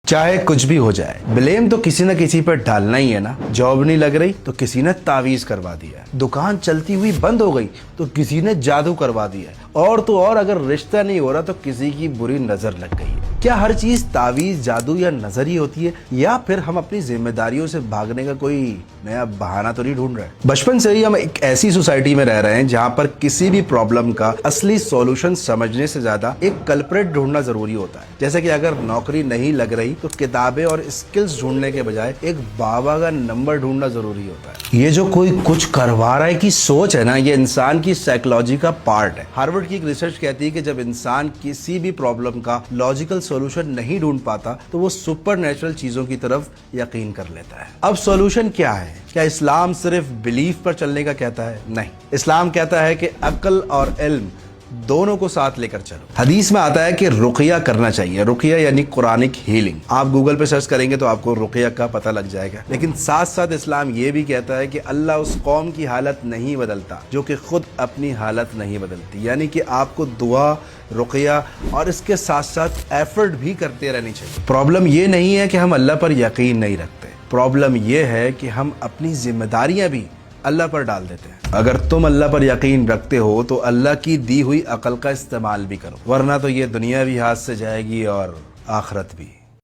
चाहे कुछ भी हो जाए, ब्लेम तो किसी न किसी पर डालना ही है ना। जॉब नहीं लग रही तो किसी ने तावीज करवा दिया, दुकान चलती हुई बंद हो गई तो किसी ने जादू करवा दिया, और तो और अगर रिश्ता नहीं हो रहा तो किसी की बुरी नजर लग गई है। क्या हर चीज तावीज, जादू या नजर ही होती है, या फिर हम अपनी जिम्मेदारियों से भागने का कोई नया बहाना तो नहीं ढूंढ रहे? बचपन से ही हम एक ऐसी सोसाइटी में रह रहे हैं जहाँ पर किसी भी प्रॉब्लम का असली सॉल्यूशन समझने से ज्यादा एक कल्प्रेट ढूंढना जरूरी होता है। जैसे कि अगर नौकरी नहीं लग रही तो किताबें और स्किल्स ढूंढने के बजाय एक बाबा का नंबर ढूंढना जरूरी होता है। ये जो कोई कुछ करवा रहा है की सोच है ना, ये इंसान की साइकोलॉजी का पार्ट है। हार्वर्ड की एक रिसर्च कहती है कि जब इंसान किसी भी प्रॉब्लम का लॉजिकल सॉल्यूशन नहीं ढूंढ पाता तो वो सुपर नेचुरल चीजों की तरफ यकीन कर लेता है। अब सॉल्यूशन क्या है? क्या इस्लाम सिर्फ बिलीफ पर चलने का कहता है? नहीं, इस्लाम कहता है कि अक्ल और इल्म दोनों को साथ लेकर चलो। हदीस में आता है कि रुकिया करना चाहिए। रुकिया यानी कुरानिक हीलिंग। आप गूगल पे सर्च करेंगे तो आपको रुकिया का पता लग जाएगा। लेकिन साथ साथ इस्लाम ये भी कहता है कि अल्लाह उस कौम की हालत नहीं बदलता जो कि खुद अपनी हालत नहीं बदलती। यानी कि आपको दुआ, रुकिया और इसके साथ साथ एफर्ट भी करते रहनी चाहिए। प्रॉब्लम ये नहीं है कि हम अल्लाह पर यकीन नहीं रखते, प्रॉब्लम ये है कि हम अपनी जिम्मेदारियां भी अल्लाह पर डाल देते हैं। अगर तुम अल्लाह पर यकीन रखते हो तो अल्लाह की दी हुई अकल का इस्तेमाल भी करो, वरना तो ये दुनिया भी हाथ से जाएगी और आखिरत भी।